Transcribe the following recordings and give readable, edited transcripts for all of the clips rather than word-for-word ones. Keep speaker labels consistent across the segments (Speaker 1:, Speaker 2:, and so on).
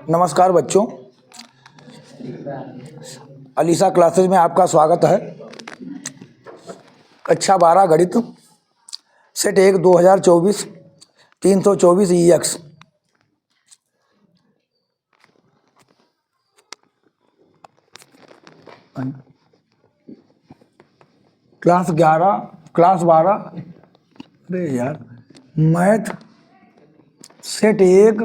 Speaker 1: नमस्कार बच्चों, Alyssa classes में आपका स्वागत है। कक्षा 12 गणित सेट 1 2024 324 EX। क्लास 12 अरे यार, मैथ सेट 1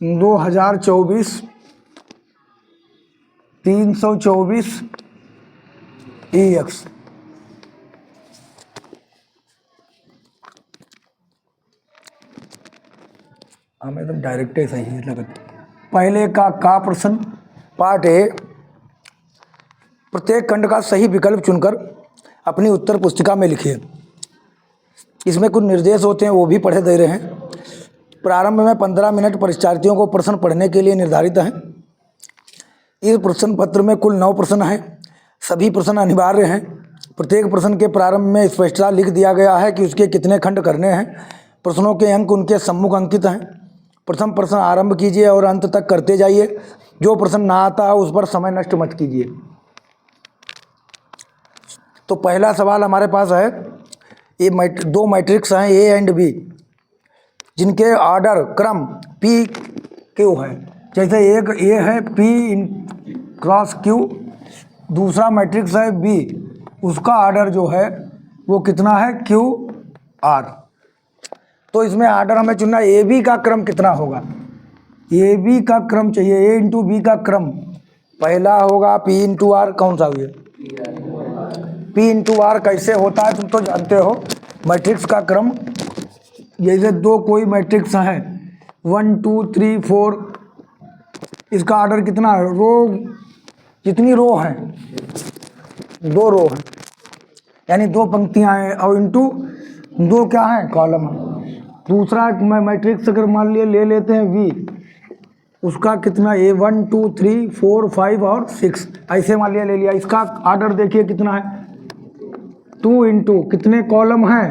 Speaker 1: 2024 324 EX। हमें एकदम डायरेक्ट ही सही है लगता। पहले का प्रश्न पार्ट ए। प्रत्येक खंड का सही विकल्प चुनकर अपनी उत्तर पुस्तिका में लिखिए। इसमें कुछ निर्देश होते हैं, वो भी पढ़े दे रहे हैं। प्रारंभ में 15 मिनट परीक्षार्थियों को प्रश्न पढ़ने के लिए निर्धारित हैं। इस प्रश्न पत्र में कुल 9 प्रश्न हैं। सभी प्रश्न अनिवार्य हैं। प्रत्येक प्रश्न के प्रारंभ में स्पष्टता लिख दिया गया है कि उसके कितने खंड करने हैं। प्रश्नों के अंक उनके सम्मुख अंकित हैं। प्रथम प्रश्न आरंभ कीजिए और अंत तक करते जाइए। जो प्रश्न ना आता है उस पर समय नष्ट मत कीजिए। तो पहला सवाल हमारे पास है, ये दो मैट्रिक्स हैं ए एंड बी, जिनके ऑर्डर क्रम पी क्यू है। जैसे एक ए है पी क्रॉस क्यू, दूसरा मैट्रिक्स है बी, उसका ऑर्डर जो है वो कितना है क्यू आर। तो इसमें ऑर्डर हमें चुनना है ए बी का क्रम कितना होगा। ए बी का क्रम चाहिए, ए इंटू बी का क्रम पहला होगा पी इंटू आर। कौन सा हुआ पी इंटू आर? कैसे होता है तुम तो जानते हो। मैट्रिक्स का क्रम, जैसे दो कोई मैट्रिक्स है 1 2 3 4, इसका ऑर्डर कितना है? रो जितनी रो हैं, 2 रो हैं, यानी 2 पंक्तियां हैं, और इंटू 2 क्या है? कॉलम है। दूसरा मैट्रिक्स अगर मान लिए ले लेते हैं वी, उसका कितना ए 1 2 3 4 5 और 6, ऐसे मान लिया ले लिया। इसका ऑर्डर देखिए कितना है 2 इंटू कितने कॉलम हैं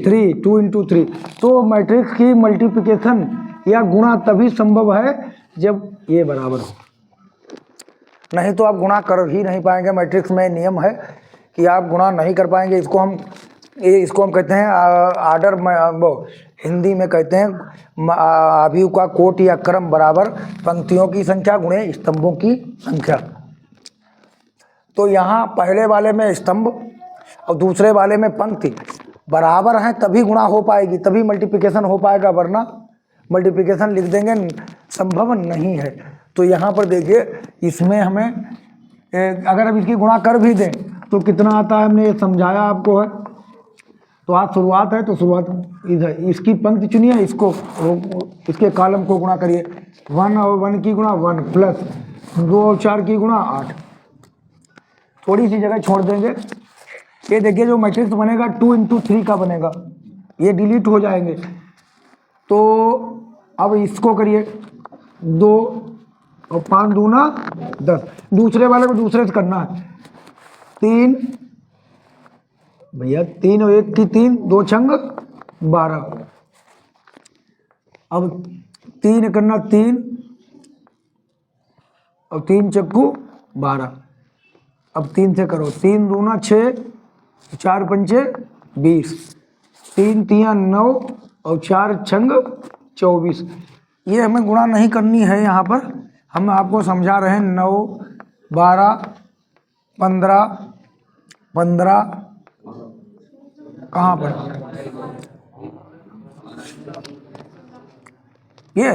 Speaker 1: 3, 2 इंटू 3। तो मैट्रिक्स की मल्टीप्लिकेशन या गुणा तभी संभव है जब ये बराबर हो, नहीं तो आप गुणा कर ही नहीं पाएंगे। मैट्रिक्स में नियम है कि आप गुणा नहीं कर पाएंगे। इसको हम कहते हैं ऑर्डर, वो हिंदी में कहते हैं अवयव का कोट या क्रम बराबर पंक्तियों की संख्या गुणे स्तंभों की संख्या। तो यहाँ पहले वाले में स्तंभ और दूसरे वाले में पंक्ति बराबर हैं, तभी गुणा हो पाएगी, तभी मल्टीप्लिकेशन हो पाएगा, वरना मल्टीप्लिकेशन लिख देंगे संभव नहीं है। तो यहाँ पर देखिए, इसमें हमें अगर अब इसकी गुणा कर भी दें तो कितना आता है, हमने ये समझाया आपको है। तो आज शुरुआत है तो शुरुआत इधर, इसकी पंक्ति चुनिए, इसके कॉलम को गुणा करिए। 1 और 1 की गुणा 1 प्लस 2 और 4 की गुणा 8। थोड़ी सी जगह छोड़ देंगे। ये देखिए जो मैट्रिक्स बनेगा 2 इंटू 3 का बनेगा, ये डिलीट हो जाएंगे। तो अब इसको करिए 2 और 5 दूना 10। दूसरे वाले को दूसरे से करना है 3 भैया, 3 और 1 की 3, 2 छंग 12। अब 3 करना 3 और 3 चक्कू 12। अब 3 से करो, 3 दूना 6, 4 पंचे 20, 3 तियां 9 और 4 छंग 24। ये हमें गुणा नहीं करनी है। यहाँ पर हम आपको समझा रहे हैं 9 12 15 15 कहाँ पर ये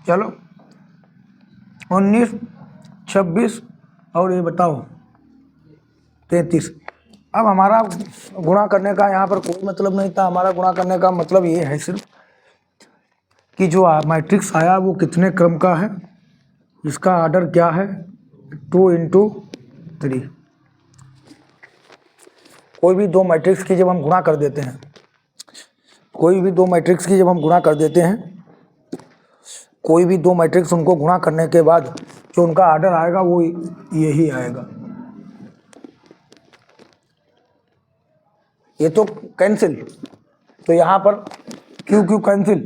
Speaker 1: चलो 19 26 और ये बताओ 33। अब हमारा गुणा करने का यहाँ पर कोई मतलब नहीं था। हमारा गुणा करने का मतलब ये है सिर्फ कि जो मैट्रिक्स आया वो कितने क्रम का है, इसका ऑर्डर क्या है 2 इंटू 3। कोई भी दो मैट्रिक्स की जब हम गुणा कर देते हैं, कोई भी दो मैट्रिक्स उनको गुणा करने के बाद जो उनका ऑर्डर आएगा वो यही आएगा। ये तो कैंसिल, तो यहाँ पर क्यू क्यू कैंसिल,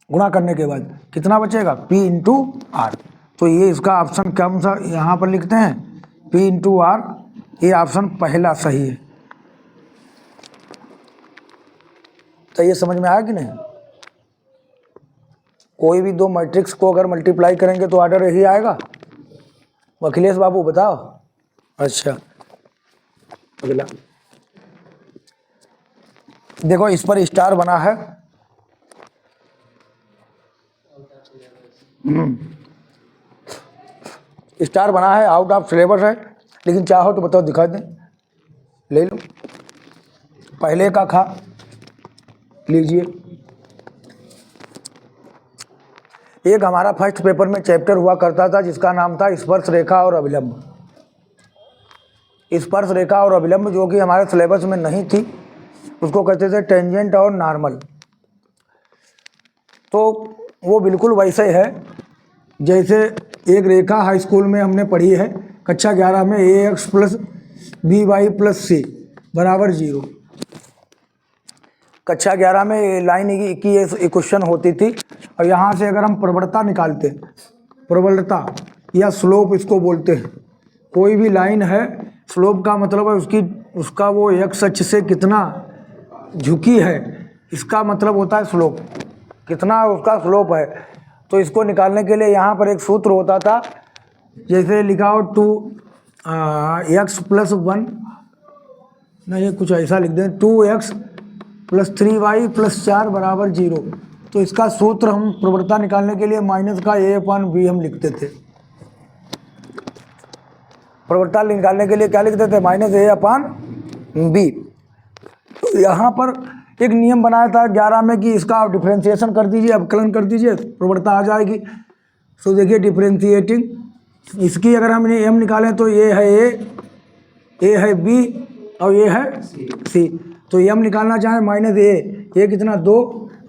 Speaker 1: गुणा करने के बाद कितना बचेगा P इंटू आर। तो ये इसका ऑप्शन कौन सा यहाँ पर लिखते हैं, P इंटू आर, ये ऑप्शन पहला सही है। तो ये समझ में आया कि नहीं? कोई भी दो मैट्रिक्स को अगर मल्टीप्लाई करेंगे तो ऑर्डर यही आएगा। अखिलेश बाबू बताओ। अच्छा, अगला देखो, इस पर स्टार बना है। स्टार बना है, आउट ऑफ सिलेबस है, लेकिन चाहो तो बताओ दिखा दें, ले लो। पहले का खा लीजिए। एक हमारा फर्स्ट पेपर में चैप्टर हुआ करता था जिसका नाम था स्पर्श रेखा और अभिलंब। स्पर्श रेखा और अभिलंब जो कि हमारे सिलेबस में नहीं थी, उसको कहते थे टेंजेंट और नॉर्मल। तो वो बिल्कुल वैसे है जैसे एक रेखा हाई स्कूल में हमने पढ़ी है, कक्षा 11 में, ax plus B Y plus C बराबर 0। कक्षा 11 में लाइन की इक्वेशन होती थी, और यहाँ से अगर हम प्रवणता निकालते, प्रवणता या स्लोप इसको बोलते हैं, कोई भी लाइन है, स्लोप का मतलब है उसका वो एक्स अक्ष से कितना झुकी है, इसका मतलब होता है स्लोप, कितना उसका स्लोप है। तो इसको निकालने के लिए यहाँ पर एक सूत्र होता था, जैसे लिखा हो 2x प्लस 1, नहीं कुछ ऐसा लिख दें, 2x प्लस 3y प्लस 4 बराबर 0। तो इसका सूत्र हम प्रवणता निकालने के लिए माइनस का a/b हम लिखते थे। प्रवणता निकालने के लिए क्या लिखते थे, माइनस a/b। तो यहाँ पर एक नियम बनाया था 11 में कि इसका आप डिफ्रेंशिएशन कर दीजिए, अवकलन कर दीजिए, प्रवणता आ जाएगी। तो देखिए डिफ्रेंशिएटिंग, इसकी अगर हम m निकालें तो ये है a है b और ये है c। तो m निकालना चाहें माइनस a कितना 2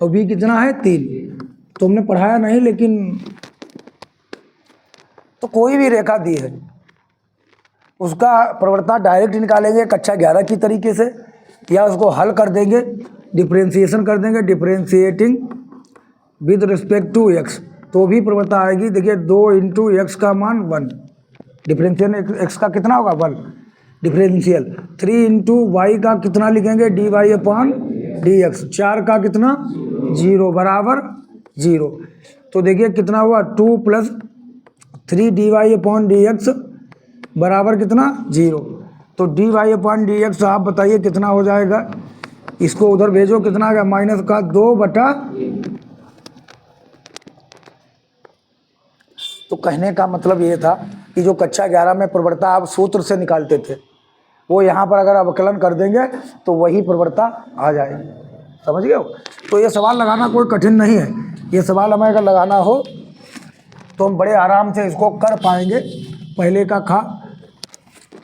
Speaker 1: और b कितना है 3। तो हमने पढ़ाया नहीं, लेकिन तो कोई भी रेखा दी है उसका प्रवणता डायरेक्ट निकालेंगे कक्षा 11 की तरीके से, या उसको हल कर देंगे, डिफ्रेंशिएशन कर देंगे, differentiating with respect to x, तो भी प्रवणता आएगी। देखिए 2 इंटू एक्स का मान 1, डिफ्रेंशियल x का कितना होगा 1, डिफरेंशियल 3 इंटू वाई का कितना लिखेंगे dy/dx, 4 का कितना 0 बराबर 0। तो देखिए कितना हुआ 2 प्लस 3 dy/dx बराबर कितना 0। तो dy/dx आप बताइए कितना हो जाएगा, इसको उधर भेजो, कितना आ गया माइनस का 2/। तो कहने का मतलब ये था कि जो कक्षा 11 में प्रवणता आप सूत्र से निकालते थे, वो यहाँ पर अगर अवकलन कर देंगे तो वही प्रवणता आ जाएगी। समझ गए हो? तो ये सवाल लगाना कोई कठिन नहीं है। ये सवाल हमें अगर लगाना हो तो हम बड़े आराम से इसको कर पाएंगे। पहले का खा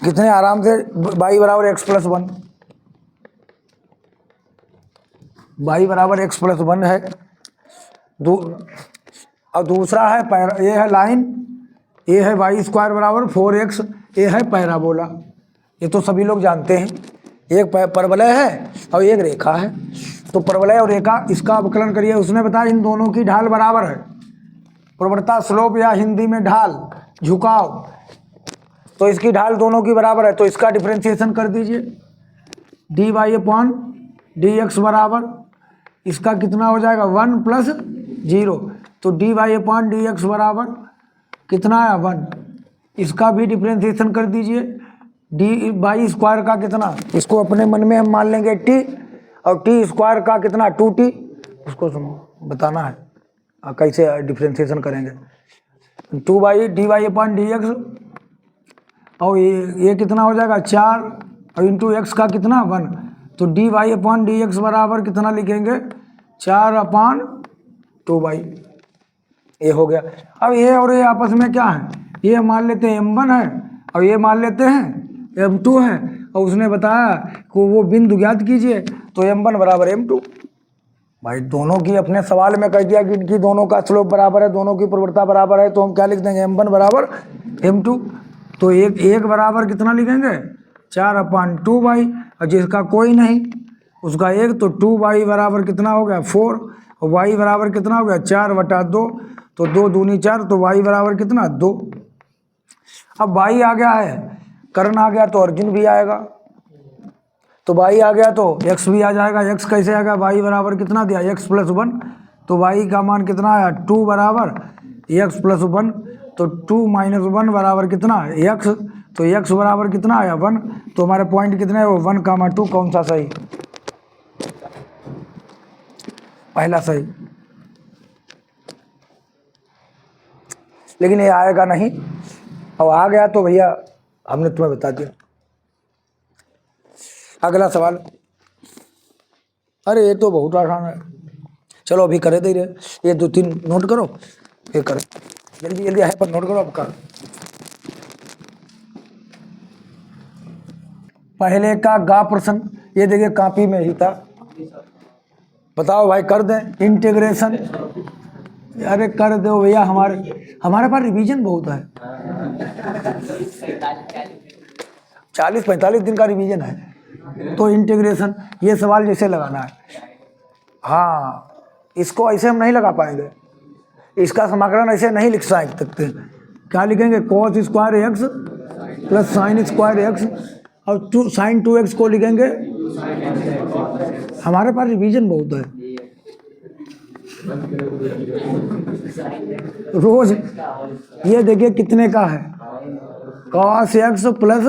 Speaker 1: कितने आराम से y बराबर x प्लस 1, y बराबर x प्लस 1 है। और दूसरा है ये है लाइन, ये है y स्क्वायर बराबर 4x, ये है पैराबोला। ये तो सभी लोग जानते हैं, एक परवलय है और एक रेखा है। तो परवलय और रेखा, इसका अवकलन करिए। उसने बताया इन दोनों की ढाल बराबर है, प्रवणता स्लोप या हिंदी में ढाल झुकाव, तो इसकी ढाल दोनों की बराबर है। तो इसका डिफरेंशिएशन कर दीजिए, dy/dx बराबर इसका कितना हो जाएगा 1 प्लस 0। तो dy/dx बराबर कितना है 1, इसका भी डिफरेंशिएशन कर दीजिए। dy स्क्वायर का कितना, इसको अपने मन में हम मान लेंगे t, और t स्क्वायर का कितना 2t, उसको बताना है कैसे डिफरेंशिएशन करेंगे। 2/dy/dx और ये कितना हो जाएगा 4 और इंटू x का कितना 1। तो dy/dx बराबर कितना लिखेंगे 4/2y। ये हो गया। अब ये और ये आपस में क्या है, ये मान लेते हैं m1 है और ये मान लेते हैं m2 है, और उसने बताया कि वो बिंदु ज्ञात कीजिए, तो m1 बराबर m2। भाई दोनों की अपने सवाल में कह दिया कि इनकी दोनों का स्लोप बराबर है, दोनों की प्रवणता बराबर है, तो हम क्या लिख देंगे m1 बराबर m2। तो एक बराबर कितना लिखेंगे 4/2y, और जिसका कोई नहीं उसका 1, तो 2y बराबर कितना हो गया 4, और y बराबर कितना हो गया 4/2, तो 2 दूनी 4, तो y बराबर कितना 2। अब y आ गया है, कर्ण आ गया तो अर्जुन भी आएगा, तो y आ गया तो x भी आ जाएगा। x कैसे आएगा, y बराबर कितना दिया x+1, तो y का मान कितना आया 2 बराबर x+1, तो 2 - 1 बराबर कितना x, तो x बराबर कितना आया 1, तो हमारे पॉइंट कितने हैं वो 1, 2, कौन सा सही, पहला सही। लेकिन ये आएगा नहीं, और आ गया तो भैया हमने तुम्हें बता दिया। अगला सवाल, अरे ये तो बहुत आसान है, चलो अभी करे दे रहे, ये 2-3 नोट करो, ये करो जल्दी जल्दी है पर नोट करो आपका। पहले का गा प्रश्न, ये देखिए कॉपी में ही था, बताओ भाई कर दें इंटीग्रेशन, अरे कर दो भैया, हमारे पास रिवीजन बहुत है, 40-45 दिन का रिवीजन है। तो इंटीग्रेशन, ये सवाल जैसे लगाना है, हाँ इसको ऐसे हम नहीं लगा पाएंगे, इसका समाकलन ऐसे नहीं लिख सकते। क्या लिखेंगे, cos square x plus sine square x, और sin 2x को लिखेंगे, हमारे पास रिवीजन बहुत है रोज। ये देखिए कितने का है, cos x प्लस,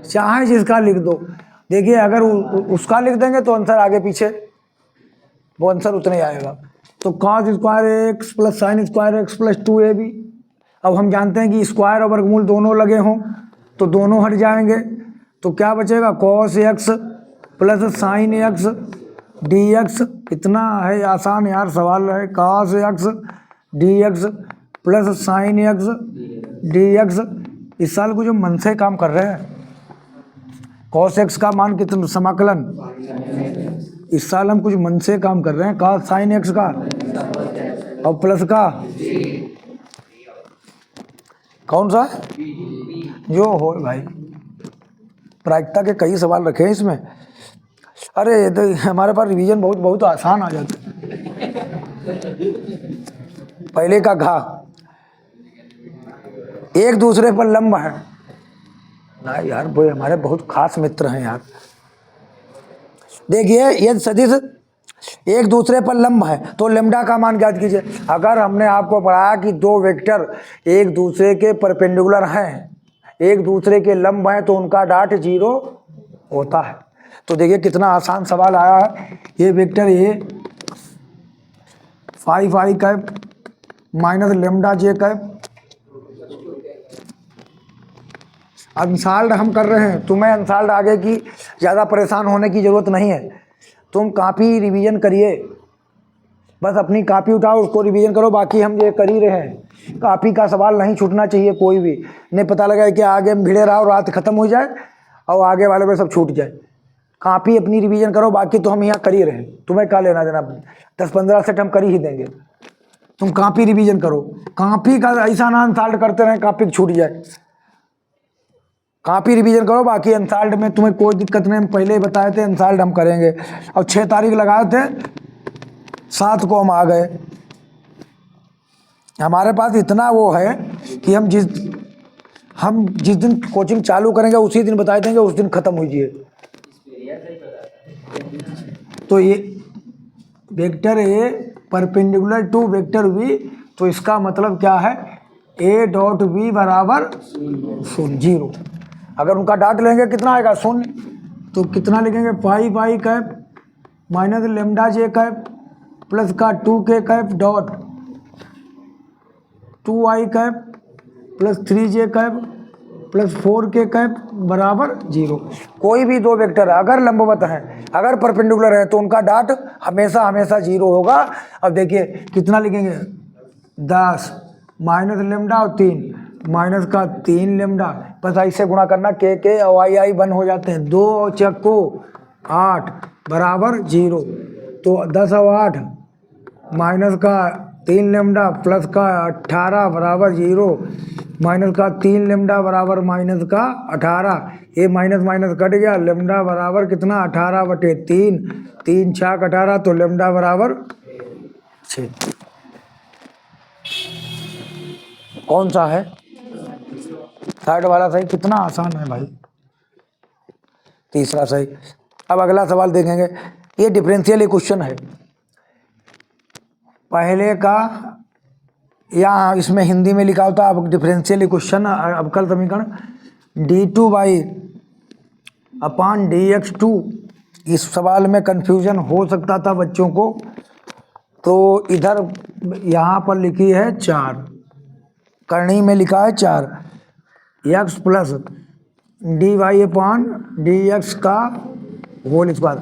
Speaker 1: चाहे जिसका लिख दो, देखिए अगर उसका लिख देंगे तो आंसर आगे पीछे वो आंसर उतना ही आएगा। तो cos square x plus sine square x plus 2ab, अब हम जानते हैं कि स्क्वायर और वर्गमूल दोनों लगे हों तो दोनों हट जाएंगे, तो क्या बचेगा cos x plus sine x dx, इतना है आसान यार सवाल है, cos x dx plus sine x dx। इस साल को जो मन से काम कर रहे हैं, cos x का मान कितना समाकलन, इस साल हम कुछ मन से काम कर रहे हैं, cos साइन x का और प्लस का कौन सा जो हो भाई, प्रायिकता के कई सवाल रखे हैं इसमें। अरे ये तो हमारे पास रिवीजन बहुत आसान आ जाता है। पहले का घा, एक दूसरे पर लंब है ना यार, वो हमारे बहुत खास मित्र हैं यार। देखिए यदि सदिश एक दूसरे पर लंब है तो लेम्डा का मान ज्ञात कीजिए। अगर हमने आपको पढ़ाया कि दो वेक्टर एक दूसरे के परपेंडिकुलर हैं, एक दूसरे के लंब हैं, तो उनका डॉट 0 होता है। तो देखिए कितना आसान सवाल आया है। ये vector A 5i cap minus lambda J cap, unsolved हम कर रहे हैं, तुम्हें अनसाल्ड आगे की ज़्यादा परेशान होने की ज़रूरत नहीं है। तुम काफ़ी रिवीजन करिए, बस अपनी कापी उठाओ उसको रिवीजन करो, बाकी हम ये कर ही रहे हैं। कापी का सवाल नहीं छूटना चाहिए कोई भी, नहीं पता लगा कि आगे हम भिड़े रहो, रात खत्म हो जाए और आगे वाले में सब छूट जाए। कापी अपनी रिवीजन करो, बाकी तो हम यहाँ कर ही रहे हैं, तुम्हें क्या लेना देना, 10-15 सेट हम कर ही देंगे। तुम कापी रिवीजन करो, कापी का ऐसा ना अनसाल्ड करते रहें कापी छूट जाए। कापी रिवीजन करो, बाकी अनसाल्ड में तुम्हें कोई दिक्कत नहीं, हम पहले ही बताए थे अनसाल्ड हम करेंगे। और 6 तारीख लगाए थे, 7 को हम आ गए। हमारे पास इतना वो है कि हम जिस दिन कोचिंग चालू करेंगे उसी दिन बता देंगे, उस दिन ख़त्म हो जाए। तो ये vector A perpendicular to vector V, तो इसका मतलब क्या है, ए डॉट वी बराबर 0। अगर उनका डॉट लेंगे कितना आएगा 0, तो कितना लिखेंगे 5i cap minus lambda J cap plus का 2k cap dot 2i cap plus 3j cap plus 4k cap बराबर 0। कोई भी दो वेक्टर अगर लंबवत हैं, अगर परपेंडिकुलर है, तो उनका डॉट हमेशा 0 होगा। अब देखिए कितना लिखेंगे 10 माइनस लेम्डा और 3 माइनस का 3 लेम्डा, बस ऐसे गुणा करना, के और आई बन हो जाते हैं, 2 चक्को 8 बराबर 0। तो 10 और 8 माइनस का 3 लेमडा प्लस का 18 बराबर 0 माइनस का 3 लेमडा बराबर माइनस का 18, ये माइनस माइनस कट गया, लेमडा बराबर कितना 18/3, 3 छाक 18, तो लेमडा बराबर 6। कौन सा है? थर्ड वाला सही। कितना आसान है भाई, तीसरा सही। अब अगला सवाल देखेंगे, ये डिफरेंशियल इक्वेशन है। पहले का यहाँ इसमें हिंदी में लिखा होता, अब डिफरेंशियल इक्वेशन अवकल समीकरण d2/dx2। इस सवाल में कंफ्यूजन हो सकता था बच्चों को, तो इधर यहाँ पर लिखी है 4, करनी में लिखा है 4, x प्लस dy/dx का होल स्क्वायर।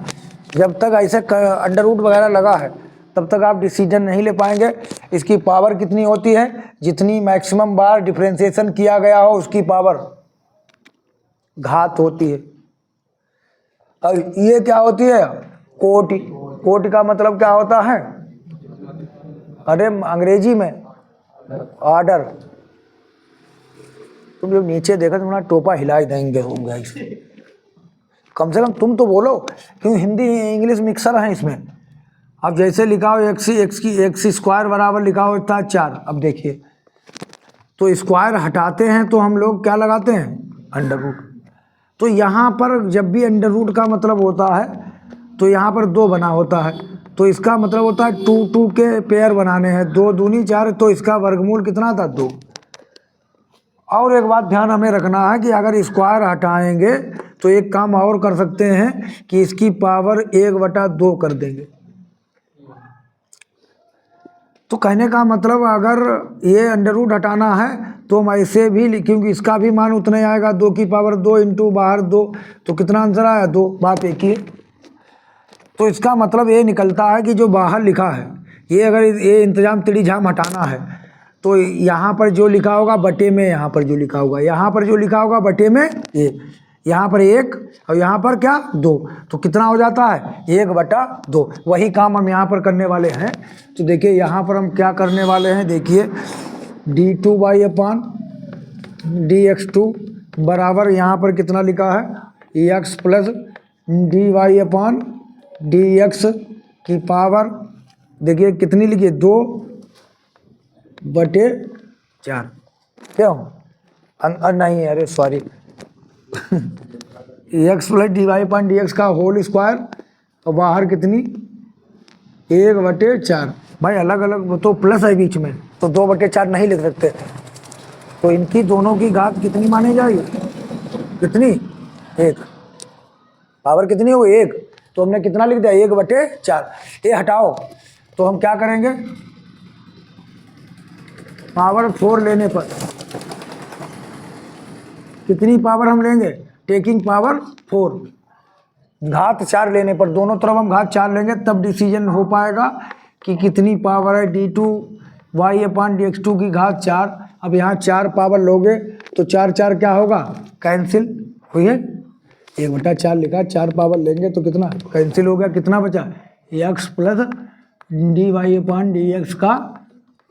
Speaker 1: जब तक ऐसे अंडर रूट वगैरह लगा है तब तक आप डिसीजन नहीं ले पाएंगे। इसकी पावर कितनी होती है? जितनी मैक्सिमम बार डिफरेंशिएशन किया गया हो उसकी पावर घात होती है। और ये क्या होती है? कोटि। कोटि का मतलब क्या होता है? अरे अंग्रेजी में ऑर्डर। तुम जब नीचे देखा तो टोपा हिला ही देंगे होंगे इसे। कम से कम तुम तो बोलो, क्यों हिंदी इंग्लिश मिक्सर है इसमें। अब जैसे लिखा हो एक्स स्क्वायर बराबर लिखा हो इतना 4। अब देखिए, तो स्क्वायर हटाते हैं तो हम लोग क्या लगाते हैं? Under root. तो यहाँ पर जब भी अंडर रूट का मतलब होता है तो यहाँ पर 2 बना होता है, तो इसका मतलब होता है 2 के पेयर बनाने हैं, 2 दूनी 4, तो इसका वर्गमूल कितना था? 2। और एक बात ध्यान हमें रखना है कि अगर स्क्वायर हटाएंगे तो एक काम और कर सकते हैं कि इसकी पावर 1/2 कर देंगे। तो कहने का मतलब अगर ये अंडर रूट हटाना है तो हम ऐसे भी, क्योंकि इसका भी मान उतना ही आएगा, 2 की पावर 2 इंटू बाहर 2, तो कितना आंसर आया? 2। बात एक ही है। तो इसका मतलब ये निकलता है कि जो बाहर लिखा है, ये अगर ये इंतजाम तिड़ीझाम हटाना है तो यहाँ पर जो लिखा होगा बटे में, यहाँ पर जो लिखा होगा, यहाँ पर जो लिखा होगा बटे में ये, यहाँ पर 1 और यहाँ पर क्या? 2, तो कितना हो जाता है? 1/2। वही काम हम यहाँ पर करने वाले हैं। तो देखिए यहाँ पर हम क्या करने वाले हैं, देखिए d2/dx2 बराबर यहाँ पर कितना लिखा है? x प्लस dy/dx की पावर देखिए कितनी लिखी है? 2/4। क्यों? नहीं, अरे सॉरी, x प्लस dy/dx का होल स्क्वायर और बाहर कितनी? 1/4। भाई अलग अलग तो प्लस है बीच में, तो 2/4 नहीं लिख सकते, तो इनकी दोनों की घात कितनी मानी जाएगी? कितनी? 1। पावर कितनी हो? 1। तो हमने कितना लिख दिया? 1/4। ये हटाओ तो हम क्या करेंगे? पावर 4 लेने पर कितनी पावर हम लेंगे? टेकिंग पावर 4, घात 4 लेने पर, दोनों तरफ हम घात 4 लेंगे, तब डिसीजन हो पाएगा कि कितनी पावर है। d2y/dx2 की घात 4। अब यहाँ 4 पावर लोगे तो 4 क्या होगा? कैंसिल हुई है। 1/4 लिखा, 4 पावर लेंगे तो कितना कैंसिल हो गया? कितना बचा? x प्लस dy/dx का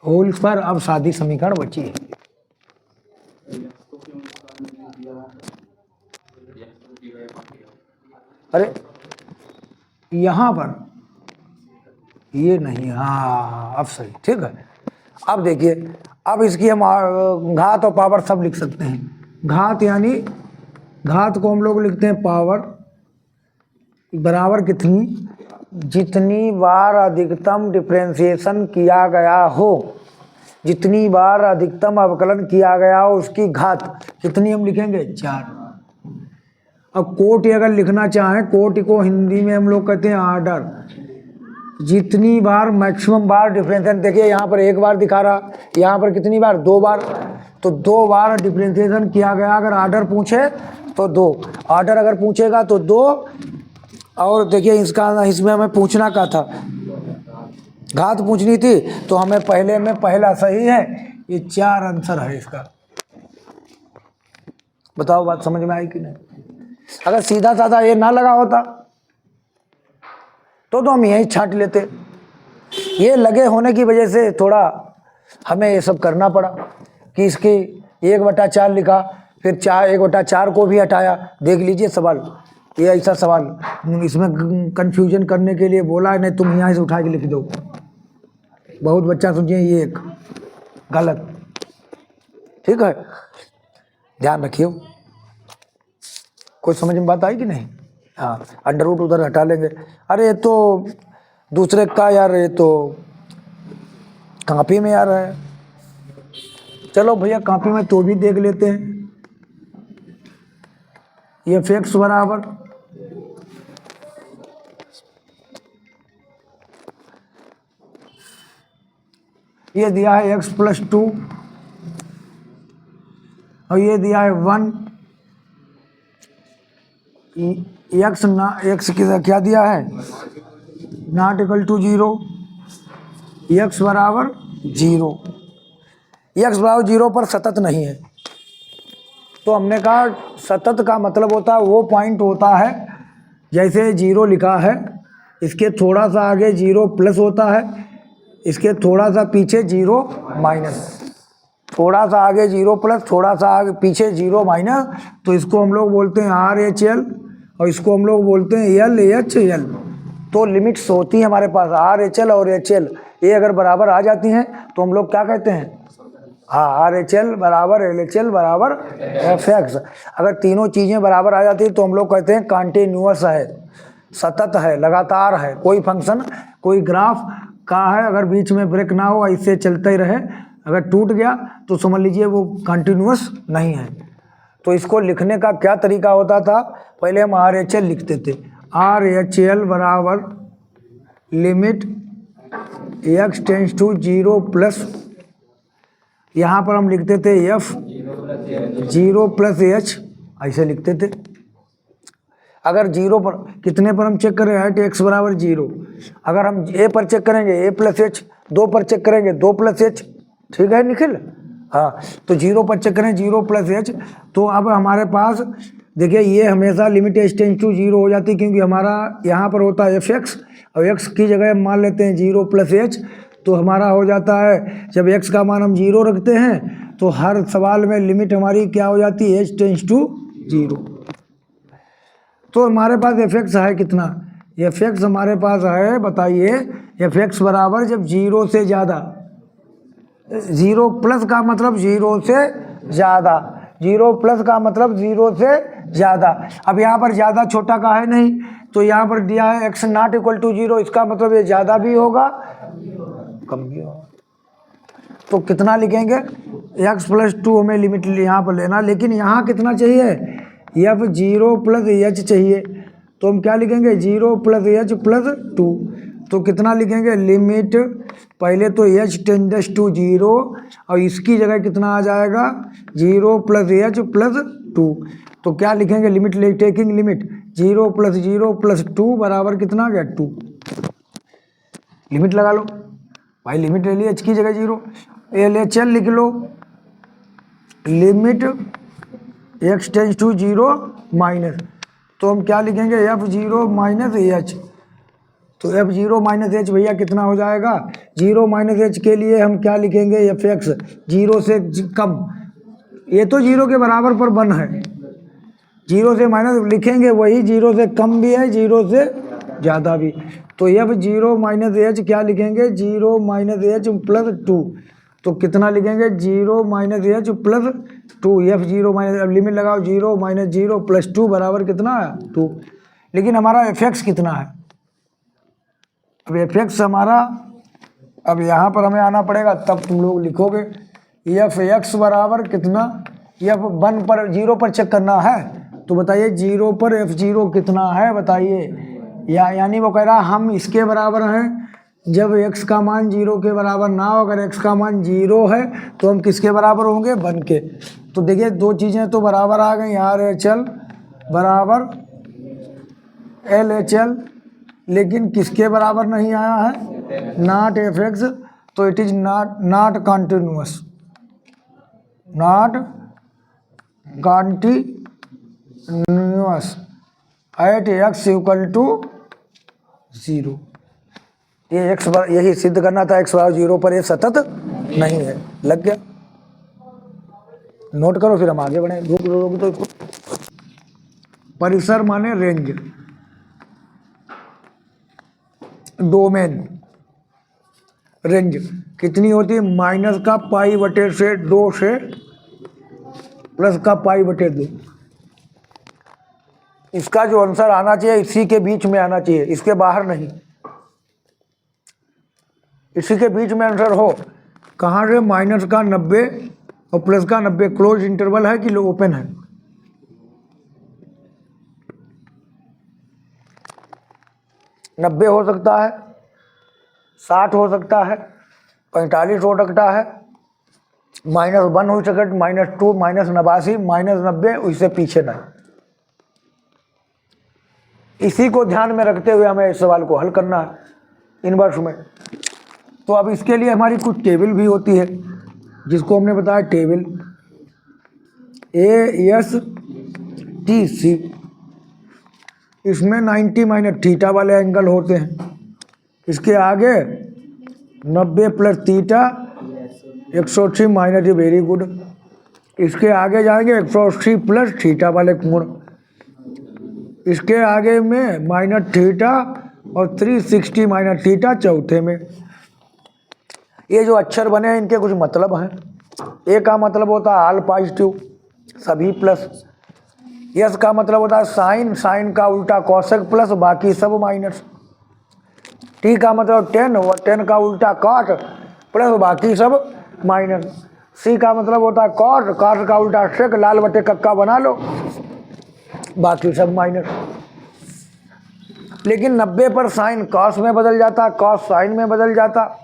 Speaker 1: होल स्क्वायर। अब सादी समीकरण बची है। अरे यहाँ पर ये नहीं, हाँ अब सही, ठीक है। अब देखिए, अब इसकी हम घात और पावर सब लिख सकते हैं। घात यानी घात को हम लोग लिखते हैं पावर बराबर कितनी? जितनी बार अधिकतम डिफरेंशिएशन किया गया हो, जितनी बार अधिकतम अवकलन किया गया हो उसकी घात कितनी हम लिखेंगे? 4। अब कोटि अगर लिखना चाहें, कोटि को हिंदी में हम लोग कहते हैं आर्डर। जितनी बार मैक्सिमम बार डिफरेंशिएशन, देखिए यहाँ पर 1 बार दिखा रहा, यहाँ पर कितनी बार? 2 बार, तो 2 बार डिफरेंशिएशन किया गया। अगर आर्डर पूछे तो 2, आर्डर अगर पूछेगा तो 2। और देखिए इसमें हमें पूछना क्या था? घात पूछनी थी, तो हमें पहले में पहला सही है, ये 4 आंसर है इसका। बताओ बात समझ में आई कि नहीं? अगर सीधा साधा ये ना लगा होता तो हम यही छांट लेते, ये लगे होने की वजह से थोड़ा हमें ये सब करना पड़ा कि इसकी 1/4 लिखा, फिर 1/4 को भी हटाया। देख लीजिए सवाल, ये ऐसा सवाल इसमें कंफ्यूजन करने के लिए बोला है, नहीं तुम यहाँ से उठा के लिख दो। बहुत बच्चा समझे ये एक गलत, ठीक है, ध्यान रखियो। कोई समझ में बात आई कि नहीं? हाँ, अंडर रूट उधर हटा लेंगे। अरे ये तो दूसरे का यार, ये तो कॉपी में आ रहा है। चलो भैया कॉपी में तो भी देख लेते हैं। ये f(x) बराबर ये दिया है x + 2 और ये दिया है 1। x की क्या दिया है? नॉट इक्वल टू 0, x बराबर 0। x बराबर 0 पर सतत नहीं है, तो हमने कहा सतत का मतलब होता है वो पॉइंट होता है, जैसे 0 लिखा है इसके थोड़ा सा आगे 0 प्लस होता है, इसके थोड़ा सा पीछे 0 माइनस, थोड़ा सा आगे 0 प्लस, थोड़ा सा आगे पीछे 0 माइनस, तो इसको हम लोग बोलते हैं RHL और इसको हम लोग बोलते हैं LHL। तो लिमिट्स होती है हमारे पास RHL और HL, ये अगर बराबर आ जाती हैं तो हम लोग क्या कहते हैं? हाँ, RHL बराबर LHL बराबर f(x). अगर तीनों चीज़ें बराबर आ जाती हैं तो हम लोग कहते हैं कॉन्टिन्यूअस है, सतत है, लगातार है। कोई फंक्शन, कोई ग्राफ का है, अगर बीच में ब्रेक ना हो, ऐसे चलते ही रहे, अगर टूट गया तो समझ लीजिए वो कॉन्टिन्यूअस नहीं है। तो इसको लिखने का क्या तरीका होता था? पहले हम RHL लिखते थे, RHL बराबर limit x tends to 0 plus, यहाँ पर हम लिखते थे f 0 प्लस h, ऐसे लिखते थे। अगर 0 पर कितने पर हम चेक करें? एट x बराबर 0। अगर हम a पर चेक करेंगे a प्लस h, 2 पर चेक करेंगे 2 प्लस h, ठीक है निखिल? हाँ, तो 0 पर चेक करें 0 प्लस h। तो अब हमारे पास देखिए ये हमेशा लिमिट h टेंस टू 0 हो जाती है, क्योंकि हमारा यहाँ पर होता है f(x) और x की जगह हम मान लेते हैं 0 प्लस h, तो हमारा हो जाता है जब x का मान हम 0 रखते हैं तो हर सवाल में लिमिट हमारी क्या हो जाती है? h tends to 0। तो हमारे पास f(x) है कितना? f(x) हमारे पास है, बताइए, f(x) बराबर जब 0 से ज़्यादा, 0 प्लस का मतलब 0 से ज़्यादा, 0 प्लस का मतलब 0 से ज़्यादा। अब यहाँ पर ज़्यादा छोटा का है नहीं, तो यहाँ पर दिया है x नॉट इक्वल टू 0, इसका मतलब ये ज़्यादा भी होगा कम भी होगा। तो कितना लिखेंगे? x + 2 हमें लिमिट यहाँ पर लेना, लेकिन यहाँ कितना चाहिए? f 0 प्लस h चाहिए, तो हम क्या लिखेंगे? 0 प्लस h प्लस 2। तो कितना लिखेंगे? लिमिट पहले तो h टेंड्स टू 0 और इसकी जगह कितना आ जाएगा? 0 प्लस h प्लस 2। तो क्या लिखेंगे? Limit taking limit 0 plus 0 plus 2 बराबर कितना आ गया? 2। लिमिट लगा लो भाई, लिमिट ले ली, h की जगह 0, LHL लिख लो, limit x tends to 0 minus, तो हम क्या लिखेंगे? f0 minus h। तो f0 माइनस h भैया कितना हो जाएगा? 0 माइनस h के लिए हम क्या लिखेंगे? f(x) 0 से कम, ये तो 0 के बराबर पर 1 है, 0 से माइनस लिखेंगे वही, 0 से कम भी है 0 से ज़्यादा भी। तो f0 माइनस h क्या लिखेंगे? 0 माइनस h प्लस 2। तो कितना लिखेंगे? 0 minus h plus 2, f0 minus, अब लिमिट लगाओ, 0 माइनस 0 प्लस 2 बराबर कितना है? 2। लेकिन हमारा f(x) कितना है? अब f(x) हमारा, अब यहाँ पर हमें आना पड़ेगा, तब तुम लोग लिखोगे f(x) बराबर कितना? f1 पर 0 पर चेक करना है, तो बताइए 0 पर f0 कितना है? बताइए, यानी वो कह रहा हम इसके बराबर हैं जब x का मान 0 के बराबर ना हो। अगर x का मान 0 है तो हम किसके बराबर होंगे? 1 के। तो देखिए दो चीज़ें तो बराबर आ गई, RHL बराबर LHL, लेकिन किसके बराबर नहीं आया है? नॉट f(x), तो it is not continuous, not continuous at x equal to 0। ये एक्स यही सिद्ध करना था एक्स बराबर 0 पर ये सतत नहीं है। लग गया? नोट करो फिर हम आगे बढ़े। तो परिसर माने रेंज, डोमेन, रेंज कितनी होती है? माइनस का पाई बटे से 2 से प्लस का पाई बटे 2। इसका जो आंसर आना चाहिए इसी के बीच में आना चाहिए, इसके बाहर नहीं। इसी के बीच में आंसर हो। कहाँ से? माइनस का 90 और प्लस का 90। क्लोज इंटरवल है कि ओपन है? 90 हो सकता है, 60 हो सकता है, 45 हो सकता है, -1 हो सकता है, -2, -89, -90, उससे पीछे नहीं। इसी को ध्यान में रखते हुए हमें इस सवाल को हल करना है इनवर्स में। तो अब इसके लिए हमारी कुछ टेबल भी होती है जिसको हमने बताया टेबल ASTC। इसमें 90 माइनस थीटा वाले एंगल होते हैं। इसके आगे 90 plus theta 180 minus, very good. इसके आगे जाएंगे 180 प्लस थीटा वाले कोण। इसके आगे में माइनस थीटा और 360 माइनस थीटा चौथे में। ये जो अक्षर बने हैं इनके कुछ मतलब हैं। ए का मतलब होता है ऑल पॉजिटिव, सभी प्लस। यस का मतलब होता है साइन, साइन का उल्टा कॉसेक प्लस बाकी सब माइनस। टी का मतलब 10 और 10 का उल्टा कॉट प्लस बाकी सब माइनस। सी का मतलब होता है कॉट, कॉट का उल्टा सेक, लाल बटे कक्का बना लो, बाकी सब माइनस। लेकिन 90 पर साइन कॉस में बदल जाता, कॉस साइन में बदल जाता।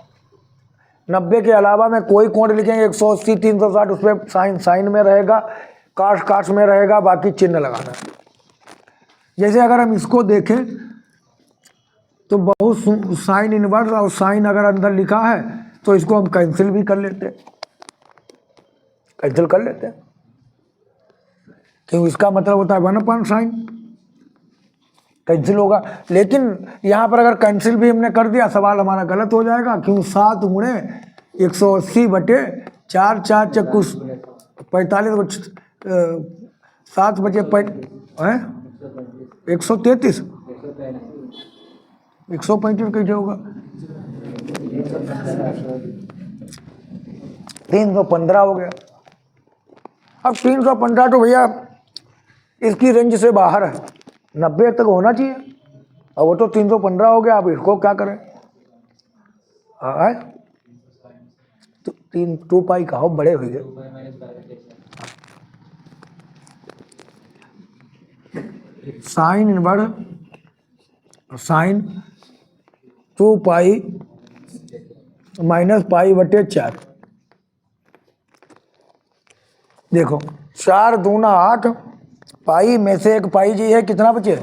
Speaker 1: 90 के अलावा में कोई कोण लिखेंगे 180, 360, उस पर साइन साइन में रहेगा, कॉस कॉस में रहेगा, बाकी चिन्ह लगाना। जैसे अगर हम इसको देखें तो बहुत साइन इनवर्स और साइन अगर अंदर लिखा है तो इसको हम कैंसिल भी कर लेते हैं, कैंसिल कर लेते हैं, क्योंकि इसका मतलब होता है 1/sin, कैंसिल होगा। लेकिन यहाँ पर अगर कैंसिल भी हमने कर दिया सवाल हमारा गलत हो जाएगा, क्यों 7 गुणे 180 बटे 4, 4 चक्कू 45, 7 बचे 133, 135 कैसे होगा? 315 हो गया। अब 315 तो भैया इसकी रेंज से बाहर है, 90 तक होना चाहिए, और वो तो 315 हो गया। अब इसको क्या करें? तो 2 पाई का हो, बड़े हो गए। Sine inverse sine 2 pi minus pi बटे 4। देखो 4 दूना 8, पाई में से एक पाई जी है, कितना बचे?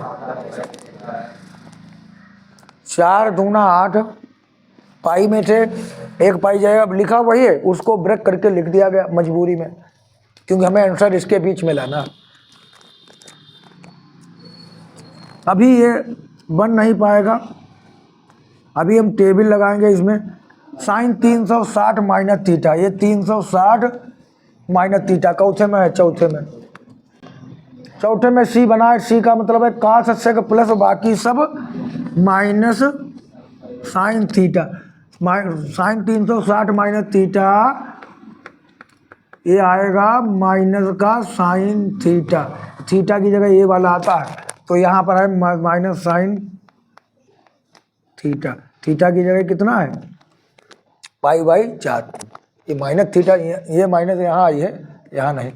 Speaker 1: 4 दूना 8, पाई में से एक पाई जाएगा। अब लिखा वही है, उसको ब्रेक करके लिख दिया गया मजबूरी में, क्योंकि हमें आंसर इसके बीच में लाना। अभी ये बन नहीं पाएगा, अभी हम टेबल लगाएंगे इसमें। साइन 360 माइनस थीटा, ये 360 माइनस थीटा चौथे में है, चौथे में। चौथे में सी बना है, सी का मतलब है cos सेक प्लस बाकी सब minus sine theta. Sine 360 minus theta, ये आएगा माइनस का साइन थीटा। थीटा की जगह ये वाला आता है, तो यहाँ पर है माइनस साइन थीटा। थीटा की जगह कितना है? पाई/4। ये माइनस थीटा, ये माइनस यहाँ आई है, यहाँ नहीं।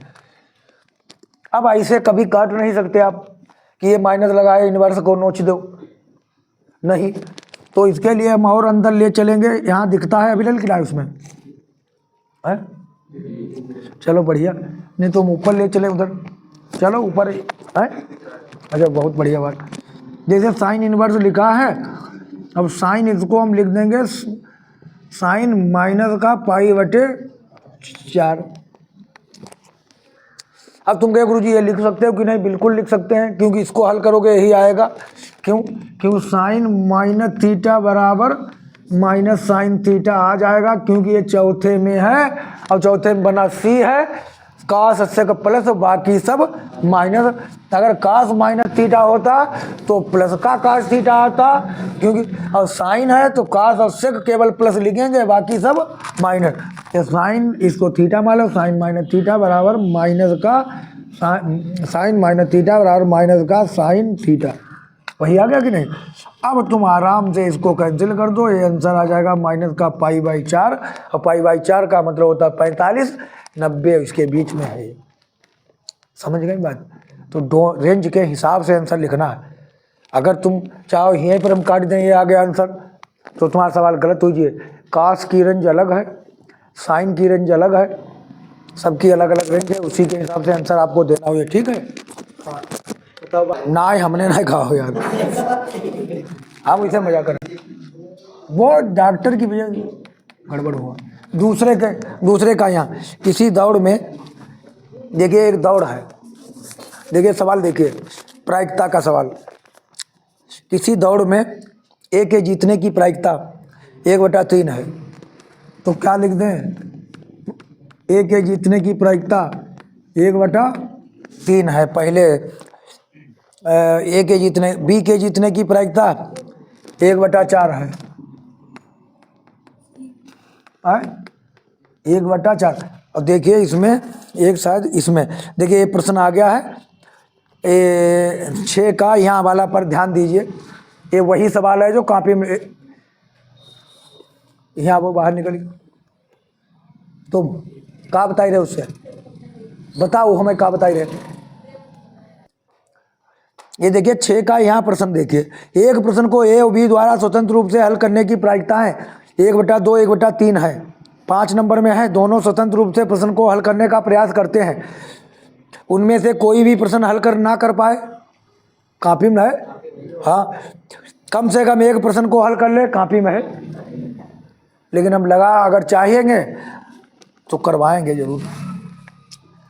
Speaker 1: अब ऐसे कभी काट नहीं सकते आप कि ये माइनस लगाए इन्वर्स को नोच दो, नहीं। तो इसके लिए हम और अंदर ले चलेंगे। यहाँ दिखता है अभी कितना उसमें है? चलो बढ़िया, नहीं तो हम ऊपर ले चले उधर। चलो ऊपर है। अच्छा, बहुत बढ़िया बात। जैसे साइन इनवर्स लिखा है, अब साइन इसको हम लिख देंगे साइन माइनस का पाई/4। अब तुम कहे गुरु जी ये लिख सकते हो कि नहीं? बिल्कुल लिख सकते हैं, क्योंकि इसको हल करोगे यही आएगा। क्यों? क्योंकि साइन माइनस थीटा बराबर माइनस साइन थीटा आ जाएगा, क्योंकि ये चौथे में है और चौथे में बना सी है, कास से का प्लस बाकी सब माइनस। अगर कास माइनस थीटा होता तो प्लस का कास थीटा आता, क्योंकि और साइन है तो कास और सेक केवल प्लस लिखेंगे, बाकी सब माइनस। तो साइन इसको थीटा मान लो, साइन माइनस थीटा बराबर माइनस का साइन माइनस थीटा बराबर माइनस का साइन थीटा। वही आ गया कि नहीं। अब तुम आराम से इसको कैंसिल कर दो, ये आंसर आ जाएगा माइनस का पाई/4, और पाई/4 का मतलब होता है 45, 90 इसके बीच में है। समझ गई बात। तो दो रेंज के हिसाब से आंसर लिखना है। अगर तुम चाहो यहीं पर हम काट दें ये आ गया आंसर, तो तुम्हारा सवाल गलत हो जाए। कास की रेंज अलग है, साइन की रेंज अलग है, सबकी अलग अलग रेंज है, उसी के हिसाब से आंसर आपको देना हो। ठीक है ना, हमने ना कहा हो यार, हम इसे मजा करें। वो डॉक्टर की वजह गड़बड़ हुआ। दूसरे का यहाँ किसी दौड़ में, देखिए एक दौड़ है, देखिए सवाल देखिए, प्रायिकता का सवाल। किसी दौड़ में ए के जीतने की प्रायिकता 1/3 है, तो क्या लिख दें? ए के जीतने की प्रायिकता 1/3 है। पहले ए के जीतने, बी के जीतने की प्रायिकता 1/4 है। 1/4। और देखिए इसमें एक शायद इसमें देखिए ये प्रश्न आ गया है 6 का, यहाँ वाला पर ध्यान दीजिए। ये वही सवाल है जो कॉपी में, यहाँ वो बाहर निकली, तुम क्या बताई रहे उससे, बताओ हमें क्या बताई रहे। ये देखिए 6 का यहाँ प्रश्न देखिए, एक प्रश्न को ए और बी द्वारा स्वतंत्र रूप से हल करने की प्रायिकताएं 1/2 1/3 है। 5 नंबर में है, दोनों स्वतंत्र रूप से प्रश्न को हल करने का प्रयास करते हैं, उनमें से कोई भी प्रश्न हल कर ना कर पाए, कॉपी में है। हाँ, कम से कम एक प्रश्न को हल कर ले, कॉपी में है। लेकिन हम लगा अगर चाहेंगे तो करवाएंगे जरूर।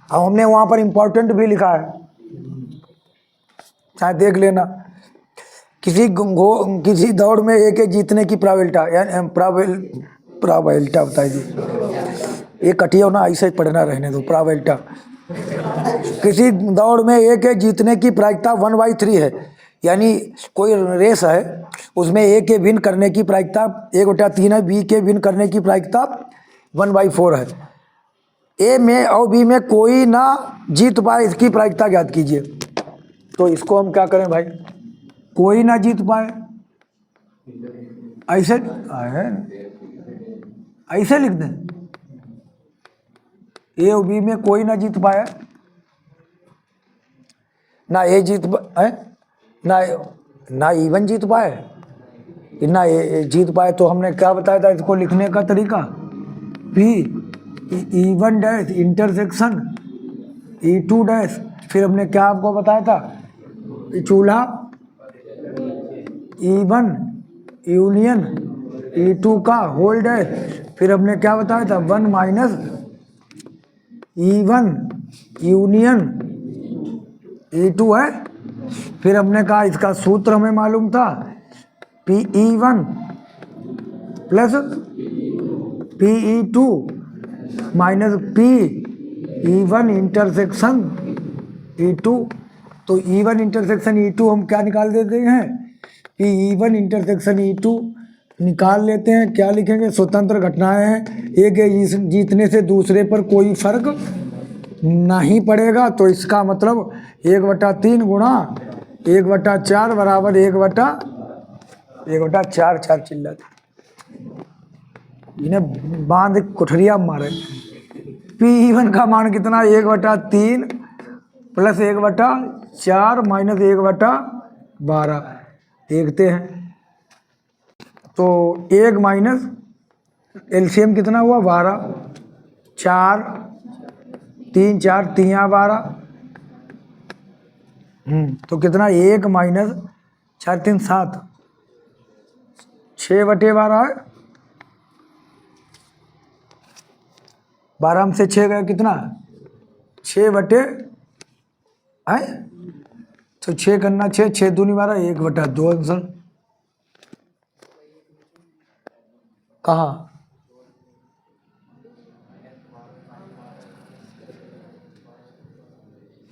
Speaker 1: अब हमने वहाँ पर इम्पोर्टेंट भी लिखा है, चाहे देख लेना। किसी दौड़ में ए के जीतने की प्राबेलिटी बताइए। ये कटिया ना, ऐसे पढ़ना रहने दो। प्राबेलिटी, किसी दौड़ में ए के जीतने की प्रायिकता 1/3 है, यानी कोई रेस है उसमें ए के विन करने की प्रायिकता 1/3 है, बी के विन करने की प्रायिकता 1/4 है। ए में और बी में कोई ना जीत पाए, इसकी प्रायिकता ज्ञात कीजिए। तो इसको हम क्या करें भाई, कोई ना जीत पाए, ऐसे लिख दें, ए और बी में कोई ना जीत पाए, ना ए जीत पाए ना इवन जीत पाए, ना ए जीत पाए। तो हमने क्या बताया था इसको लिखने का तरीका, P E1 dash intersection E2 dash, फिर हमने क्या आपको बताया था, चूल्हा E1 यूनियन E2 का होल डैश, फिर हमने क्या बताया था 1 माइनस E1 यूनियन E2 है। फिर हमने कहा इसका सूत्र हमें मालूम था, PE1 plus PE2 minus PE1 intersection E2। तो E1 इंटरसेक्शन E2 हम क्या निकाल देते हैं, PE1 इंटरसेक्शन E2 निकाल लेते हैं। क्या लिखेंगे, स्वतंत्र घटनाएं हैं, एक जीतने से दूसरे पर कोई फर्क नहीं पड़ेगा। तो इसका मतलब 1/3 गुणा 1/4 बराबर 1/4 चिल्ला इन्हें बांध कुठरिया मारे। PE1 का मान कितना, 1/3 प्लस 1/4 माइनस 1/12 देखते हैं। तो 1 माइनस एलसीएम कितना हुआ 12, 4 3 4 3 12, तो कितना 1 माइनस 4 3 7, 6/12 है। 12 में से 6 गया कितना 6 है, तो 6 करना 6 6 दूनी 12, 1/2 आंसर। कहाँ?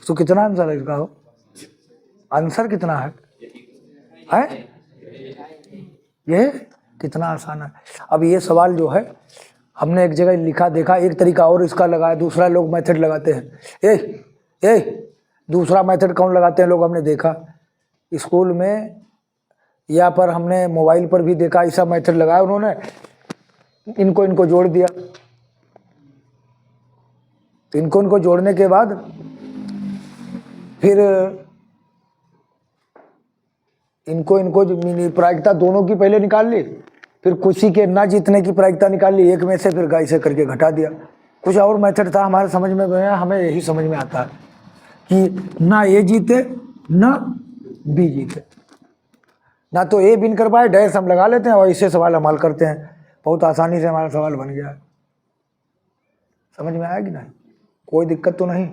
Speaker 1: तो कितना आंसर है इसका? हो आंसर कितना है? ये कितना आसान है। अब ये सवाल जो है हमने एक जगह लिखा देखा, एक तरीका और इसका लगाया, दूसरा लोग मेथड लगाते हैं। ए दूसरा मेथड कौन लगाते हैं लोग, हमने देखा स्कूल में या पर हमने मोबाइल पर भी देखा, ऐसा मेथड लगाया उन्होंने, इनको जोड़ दिया। तो इनको जोड़ने के बाद फिर इनको प्रायिकता दोनों की पहले निकाल ली, फिर किसी के ना जीतने की प्रायिकता निकाल ली एक में से, फिर ऐसे करके घटा दिया। कुछ और मेथड था हमारे समझ में आया, हमें यही समझ में आता है कि ना ए जीते ना बी जीते, ना तो ए बिन कर पाए, डैश हम लगा लेते हैं और इससे सवाल हल करते हैं। बहुत आसानी से हमारा सवाल बन गया। समझ में आया कि नहीं? कोई दिक्कत तो नहीं?